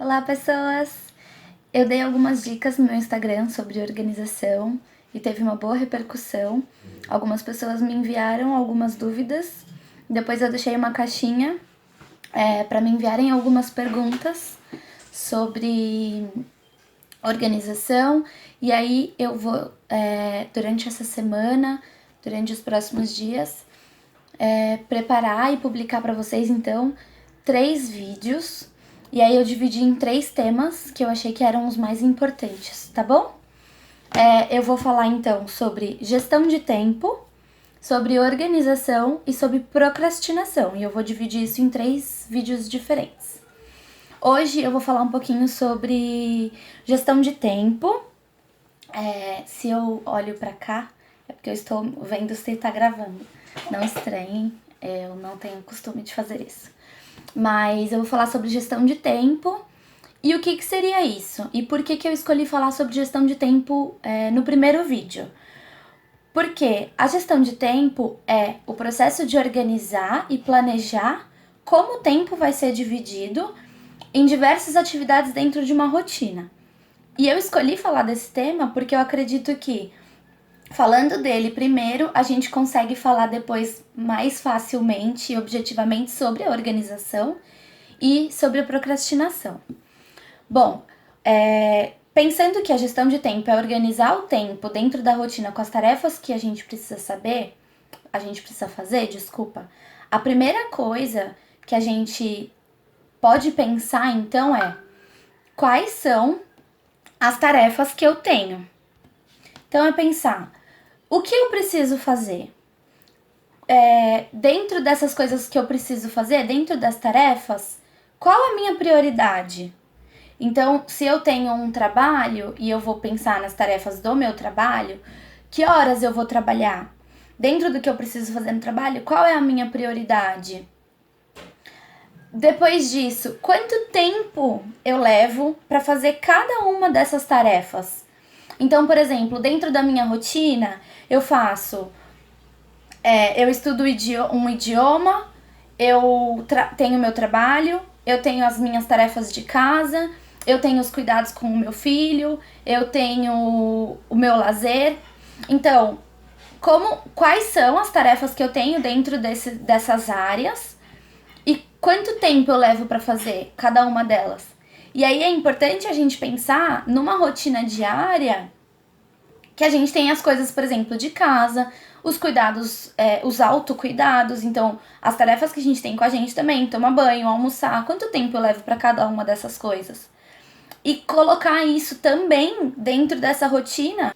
Olá, pessoas! Eu dei algumas dicas no meu Instagram sobre organização e teve uma boa repercussão. Algumas pessoas me enviaram algumas dúvidas. Depois eu deixei uma caixinha para me enviarem algumas perguntas sobre organização. E aí eu vou, durante essa semana, durante os próximos dias, preparar e publicar para vocês, então, 3 vídeos. E aí eu dividi em 3 temas que eu achei que eram os mais importantes, tá bom? Eu vou falar, então, sobre gestão de tempo, sobre organização e sobre procrastinação. E eu vou dividir isso em 3 vídeos diferentes. Hoje eu vou falar um pouquinho sobre gestão de tempo. Se eu olho pra cá, é porque eu estou vendo se tá gravando. Não estranhem, eu não tenho costume de fazer isso. Mas eu vou falar sobre gestão de tempo e o que seria isso. E por que eu escolhi falar sobre gestão de tempo no primeiro vídeo. Porque a gestão de tempo é o processo de organizar e planejar como o tempo vai ser dividido em diversas atividades dentro de uma rotina. E eu escolhi falar desse tema porque eu acredito que, falando dele primeiro, a gente consegue falar depois mais facilmente e objetivamente sobre a organização e sobre a procrastinação. Bom, pensando que a gestão de tempo é organizar o tempo dentro da rotina com as tarefas que a gente precisa fazer, a primeira coisa que a gente pode pensar então é quais são as tarefas que eu tenho. Então é pensar o que eu preciso fazer. Dentro dessas coisas que eu preciso fazer, dentro das tarefas, qual a minha prioridade? Então, se eu tenho um trabalho e eu vou pensar nas tarefas do meu trabalho, que horas eu vou trabalhar? Dentro do que eu preciso fazer no trabalho, qual é a minha prioridade? Depois disso, quanto tempo eu levo para fazer cada uma dessas tarefas? Então, por exemplo, dentro da minha rotina, eu faço... eu estudo um idioma, eu tenho meu trabalho, eu tenho as minhas tarefas de casa, eu tenho os cuidados com o meu filho, eu tenho o meu lazer. Então, quais são as tarefas que eu tenho dentro dessas áreas e quanto tempo eu levo para fazer cada uma delas? E aí é importante a gente pensar numa rotina diária que a gente tem as coisas, por exemplo, de casa, os cuidados, os autocuidados, então as tarefas que a gente tem com a gente também, tomar banho, almoçar, quanto tempo eu levo para cada uma dessas coisas? E colocar isso também dentro dessa rotina.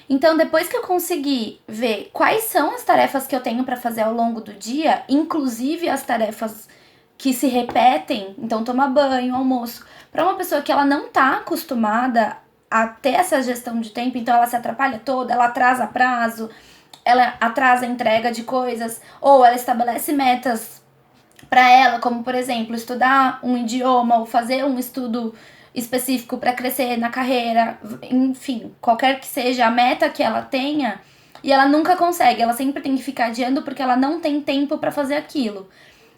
Então, depois que eu conseguir ver quais são as tarefas que eu tenho para fazer ao longo do dia, inclusive as tarefas que se repetem, então tomar banho, almoço, para uma pessoa que ela não tá acostumada a ter essa gestão de tempo, então ela se atrapalha toda, ela atrasa prazo, ela atrasa a entrega de coisas, ou ela estabelece metas para ela, como por exemplo, estudar um idioma ou fazer um estudo específico para crescer na carreira, enfim, qualquer que seja a meta que ela tenha, e ela nunca consegue, ela sempre tem que ficar adiando porque ela não tem tempo para fazer aquilo.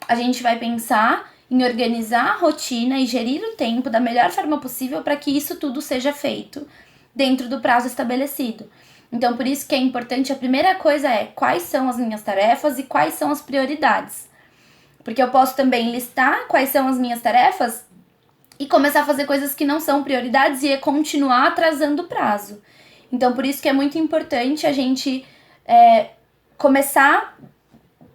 A gente vai pensar em organizar a rotina e gerir o tempo da melhor forma possível para que isso tudo seja feito dentro do prazo estabelecido. Então, por isso que é importante, a primeira coisa é quais são as minhas tarefas e quais são as prioridades. Porque eu posso também listar quais são as minhas tarefas e começar a fazer coisas que não são prioridades e continuar atrasando o prazo. Então, por isso que é muito importante a gente começar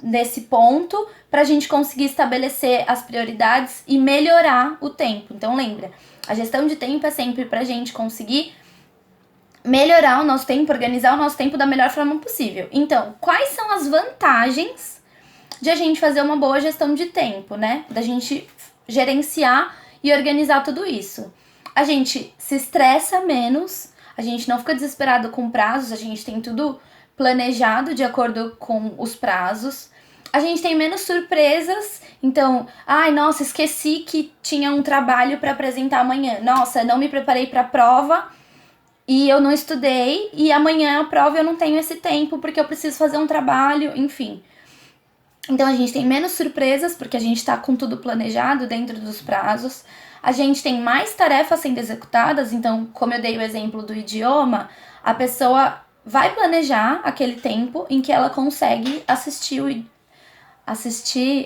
nesse ponto para a gente conseguir estabelecer as prioridades e melhorar o tempo. Então, lembra, a gestão de tempo é sempre para a gente conseguir melhorar o nosso tempo, organizar o nosso tempo da melhor forma possível. Então, quais são as vantagens de a gente fazer uma boa gestão de tempo, né? Da gente gerenciar e organizar tudo isso. A gente se estressa menos, a gente não fica desesperado com prazos, a gente tem tudo planejado de acordo com os prazos. A gente tem menos surpresas, então, ai, nossa, esqueci que tinha um trabalho para apresentar amanhã. Nossa, não me preparei para a prova e eu não estudei e amanhã a prova eu não tenho esse tempo porque eu preciso fazer um trabalho, enfim. Então a gente tem menos surpresas, porque a gente tá com tudo planejado dentro dos prazos. A gente tem mais tarefas sendo executadas, então, como eu dei o exemplo do idioma, a pessoa vai planejar aquele tempo em que ela consegue assistir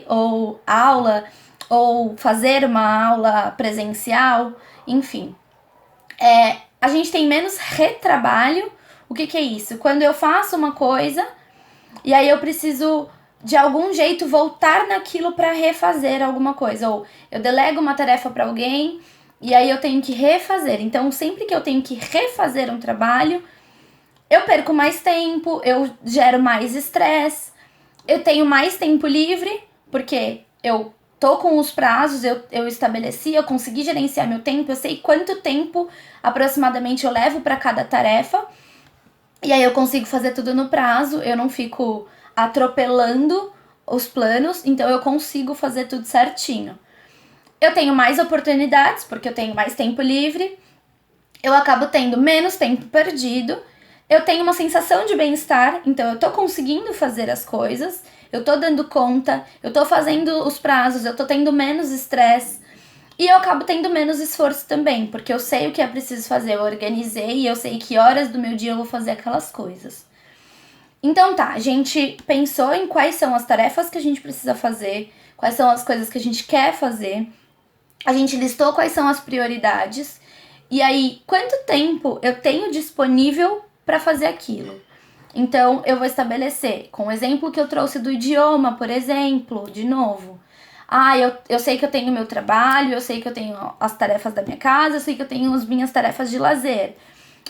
ou aula, ou fazer uma aula presencial, enfim. A gente tem menos retrabalho. O que é isso? Quando eu faço uma coisa e aí eu preciso de algum jeito voltar naquilo para refazer alguma coisa, ou eu delego uma tarefa para alguém e aí eu tenho que refazer. Então, sempre que eu tenho que refazer um trabalho, eu perco mais tempo, eu gero mais estresse, eu tenho mais tempo livre, porque eu tô com os prazos, eu estabeleci, eu consegui gerenciar meu tempo, eu sei quanto tempo aproximadamente eu levo para cada tarefa, e aí eu consigo fazer tudo no prazo, eu não fico atropelando os planos, então eu consigo fazer tudo certinho. Eu tenho mais oportunidades, porque eu tenho mais tempo livre, eu acabo tendo menos tempo perdido, eu tenho uma sensação de bem-estar, então eu tô conseguindo fazer as coisas, eu tô dando conta, eu tô fazendo os prazos, eu tô tendo menos estresse, e eu acabo tendo menos esforço também, porque eu sei o que é preciso fazer, eu organizei e eu sei que horas do meu dia eu vou fazer aquelas coisas. Então tá, a gente pensou em quais são as tarefas que a gente precisa fazer, quais são as coisas que a gente quer fazer, a gente listou quais são as prioridades, e aí quanto tempo eu tenho disponível para fazer aquilo. Então eu vou estabelecer, com o exemplo que eu trouxe do idioma, por exemplo, de novo. Eu sei que eu tenho meu trabalho, eu sei que eu tenho as tarefas da minha casa, eu sei que eu tenho as minhas tarefas de lazer.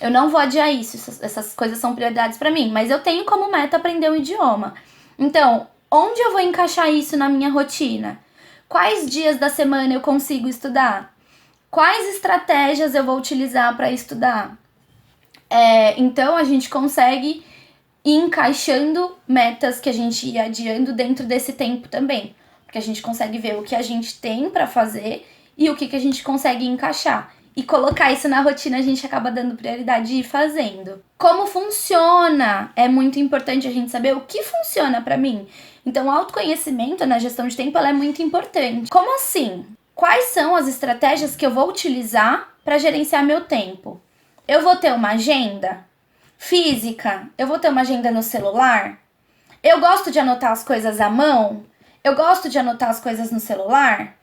Eu não vou adiar isso, essas coisas são prioridades para mim, mas eu tenho como meta aprender um idioma. Então, onde eu vou encaixar isso na minha rotina? Quais dias da semana eu consigo estudar? Quais estratégias eu vou utilizar para estudar? Então, a gente consegue ir encaixando metas que a gente ia adiando dentro desse tempo também. Porque a gente consegue ver o que a gente tem para fazer e o que a gente consegue encaixar. E colocar isso na rotina, a gente acaba dando prioridade e ir fazendo. Como funciona? É muito importante a gente saber o que funciona para mim. Então, o autoconhecimento na gestão de tempo ela é muito importante. Como assim? Quais são as estratégias que eu vou utilizar para gerenciar meu tempo? Eu vou ter uma agenda física? Eu vou ter uma agenda no celular? Eu gosto de anotar as coisas à mão? Eu gosto de anotar as coisas no celular?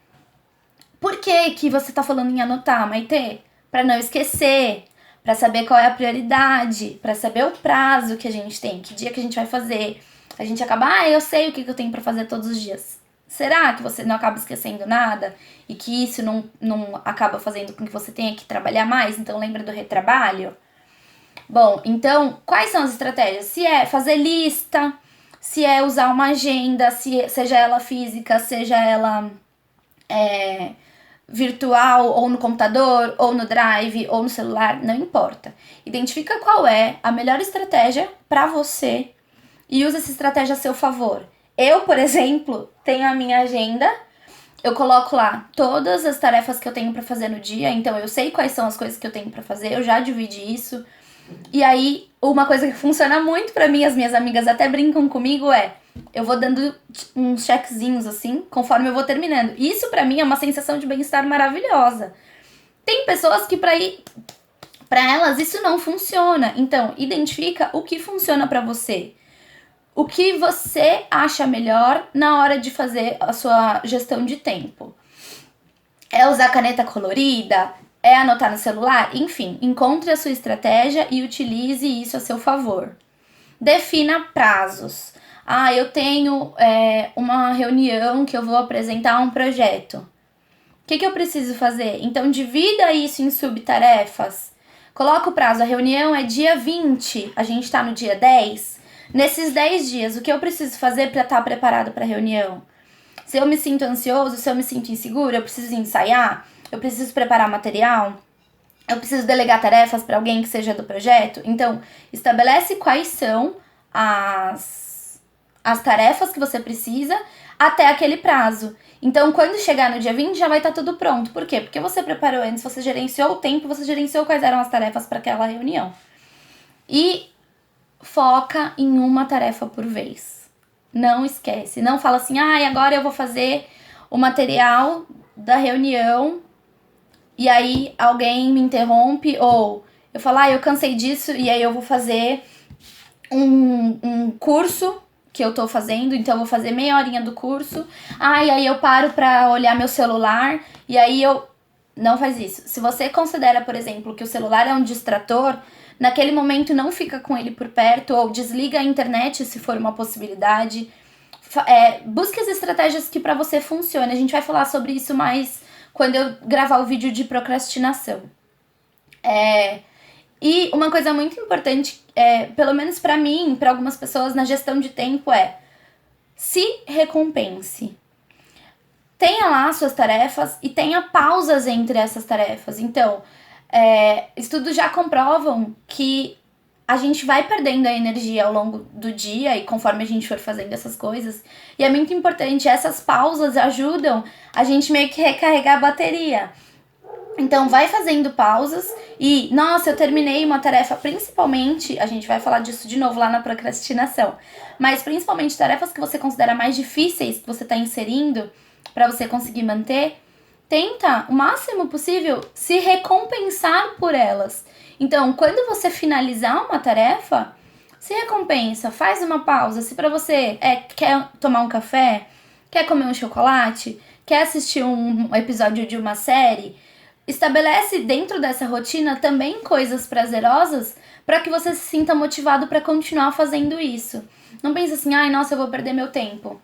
Por que você tá falando em anotar, Maitê? Para não esquecer, para saber qual é a prioridade, para saber o prazo que a gente tem, que dia que a gente vai fazer. A gente acaba, eu sei o que eu tenho para fazer todos os dias. Será que você não acaba esquecendo nada? E que isso não acaba fazendo com que você tenha que trabalhar mais? Então lembra do retrabalho? Bom, então, quais são as estratégias? Se é fazer lista, se é usar uma agenda, seja ela física, seja ela virtual, ou no computador, ou no drive, ou no celular, não importa. Identifica qual é a melhor estratégia para você e usa essa estratégia a seu favor. Eu, por exemplo, tenho a minha agenda, eu coloco lá todas as tarefas que eu tenho para fazer no dia, então eu sei quais são as coisas que eu tenho para fazer, eu já dividi isso. E aí, uma coisa que funciona muito para mim, as minhas amigas até brincam comigo, eu vou dando uns checkzinhos assim, conforme eu vou terminando. Isso pra mim é uma sensação de bem-estar maravilhosa. Tem pessoas que pra elas isso não funciona. Então, identifica o que funciona pra você. O que você acha melhor na hora de fazer a sua gestão de tempo. É usar caneta colorida? É anotar no celular? Enfim, encontre a sua estratégia e utilize isso a seu favor. Defina prazos. Eu tenho uma reunião que eu vou apresentar um projeto. O que eu preciso fazer? Então, divida isso em subtarefas. Coloca o prazo. A reunião é dia 20, a gente está no dia 10. Nesses 10 dias, o que eu preciso fazer para estar preparado para a reunião? Se eu me sinto ansioso, se eu me sinto inseguro, eu preciso ensaiar? Eu preciso preparar material? Eu preciso delegar tarefas para alguém que seja do projeto? Então, estabelece quais são as tarefas que você precisa até aquele prazo. Então, quando chegar no dia 20, já vai estar tudo pronto. Por quê? Porque você preparou antes, você gerenciou o tempo, você gerenciou quais eram as tarefas para aquela reunião. E foca em uma tarefa por vez. Não esquece. Não fala assim, agora eu vou fazer o material da reunião e aí alguém me interrompe, ou eu falo, eu cansei disso e aí eu vou fazer um curso que eu tô fazendo, então eu vou fazer meia horinha do curso, e aí eu paro pra olhar meu celular, e aí eu... Não faz isso. Se você considera, por exemplo, que o celular é um distrator, naquele momento não fica com ele por perto, ou desliga a internet se for uma possibilidade. Busque as estratégias que pra você funcionem. A gente vai falar sobre isso mais quando eu gravar o vídeo de procrastinação. E uma coisa muito importante, pelo menos pra mim, pra algumas pessoas na gestão de tempo, se recompense. Tenha lá suas tarefas e tenha pausas entre essas tarefas. Então, estudos já comprovam que a gente vai perdendo a energia ao longo do dia e conforme a gente for fazendo essas coisas. E é muito importante, essas pausas ajudam a gente meio que recarregar a bateria. Então, vai fazendo pausas e, nossa, eu terminei uma tarefa, principalmente, a gente vai falar disso de novo lá na procrastinação, mas principalmente tarefas que você considera mais difíceis que você está inserindo para você conseguir manter, tenta, o máximo possível, se recompensar por elas. Então, quando você finalizar uma tarefa, se recompensa, faz uma pausa. Se para você quer tomar um café, quer comer um chocolate, quer assistir um episódio de uma série, estabelece dentro dessa rotina também coisas prazerosas para que você se sinta motivado para continuar fazendo isso. Não pense assim, nossa, eu vou perder meu tempo.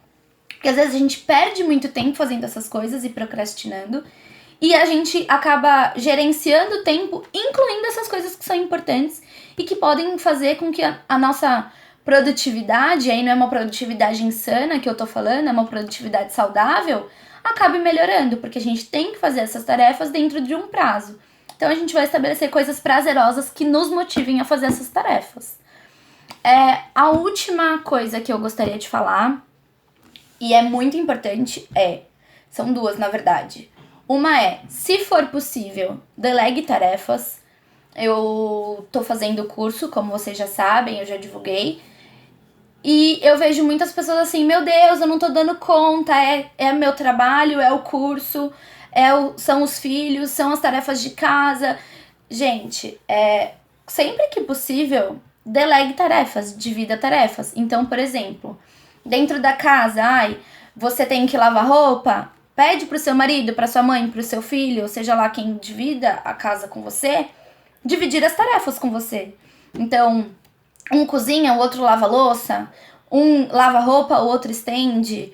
Porque às vezes a gente perde muito tempo fazendo essas coisas e procrastinando, e a gente acaba gerenciando o tempo, incluindo essas coisas que são importantes e que podem fazer com que a nossa produtividade, aí não é uma produtividade insana que eu tô falando, é uma produtividade saudável, acabe melhorando, porque a gente tem que fazer essas tarefas dentro de um prazo. Então a gente vai estabelecer coisas prazerosas que nos motivem a fazer essas tarefas. A última coisa que eu gostaria de falar, e é muito importante, são duas na verdade. Uma se for possível, delegue tarefas. Eu tô fazendo o curso, como vocês já sabem, eu já divulguei. E eu vejo muitas pessoas assim, meu Deus, eu não tô dando conta, é meu trabalho, é o curso, são os filhos, são as tarefas de casa. Gente, sempre que possível, delegue tarefas, divida tarefas. Então, por exemplo, dentro da casa, você tem que lavar roupa, pede pro seu marido, pra sua mãe, pro seu filho, ou seja lá quem divida a casa com você, dividir as tarefas com você. Então, um cozinha, o outro lava louça, um lava roupa, o outro estende.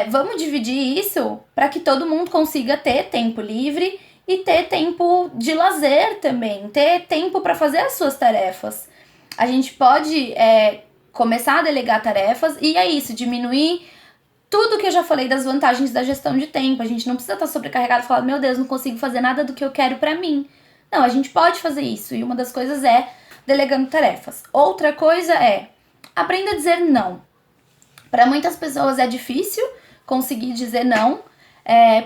Vamos dividir isso para que todo mundo consiga ter tempo livre e ter tempo de lazer também, ter tempo para fazer as suas tarefas. A gente pode começar a delegar tarefas e é isso, diminuir tudo que eu já falei das vantagens da gestão de tempo. A gente não precisa estar sobrecarregado e falar, meu Deus, não consigo fazer nada do que eu quero para mim. Não, a gente pode fazer isso e uma das coisas é delegando tarefas. Outra coisa aprenda a dizer não. Para muitas pessoas é difícil conseguir dizer não,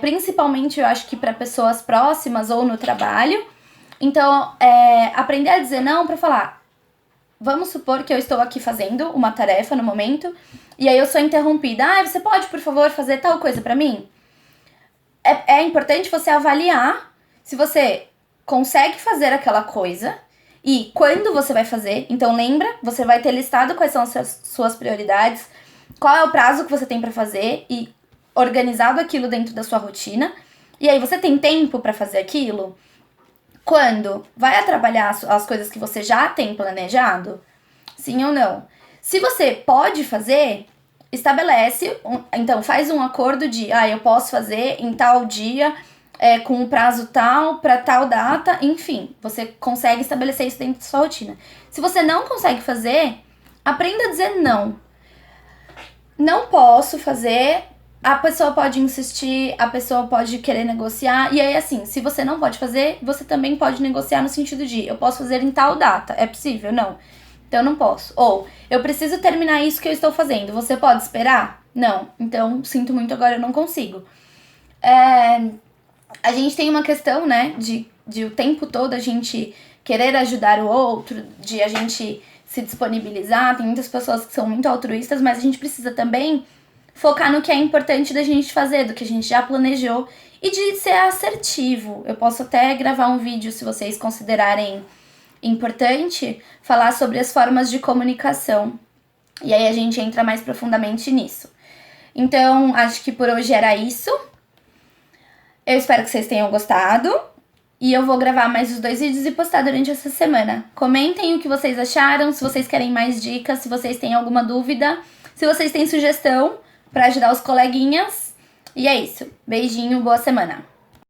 principalmente eu acho que para pessoas próximas ou no trabalho. Então, aprender a dizer não para falar, vamos supor que eu estou aqui fazendo uma tarefa no momento e aí eu sou interrompida. Você pode, por favor, fazer tal coisa para mim? É importante você avaliar se você consegue fazer aquela coisa e quando você vai fazer. Então lembra, você vai ter listado quais são as suas prioridades, qual é o prazo que você tem para fazer e organizado aquilo dentro da sua rotina. E aí você tem tempo para fazer aquilo? Quando vai atrapalhar as coisas que você já tem planejado? Sim ou não? Se você pode fazer, estabelece, então faz um acordo de, eu posso fazer em tal dia, com um prazo tal, para tal data, enfim, você consegue estabelecer isso dentro da sua rotina. Se você não consegue fazer, aprenda a dizer não. Não posso fazer, a pessoa pode insistir, a pessoa pode querer negociar, e aí assim, se você não pode fazer, você também pode negociar no sentido de, eu posso fazer em tal data, é possível? Não. Então eu não posso. Ou, eu preciso terminar isso que eu estou fazendo, você pode esperar? Não. Então, sinto muito, agora eu não consigo. A gente tem uma questão, né, de o tempo todo a gente querer ajudar o outro, de a gente se disponibilizar, tem muitas pessoas que são muito altruístas, mas a gente precisa também focar no que é importante da gente fazer, do que a gente já planejou e de ser assertivo. Eu posso até gravar um vídeo, se vocês considerarem importante, falar sobre as formas de comunicação. E aí a gente entra mais profundamente nisso. Então, acho que por hoje era isso. Eu espero que vocês tenham gostado. E eu vou gravar mais os 2 vídeos e postar durante essa semana. Comentem o que vocês acharam, se vocês querem mais dicas, se vocês têm alguma dúvida, se vocês têm sugestão para ajudar os coleguinhas. E é isso. Beijinho, boa semana.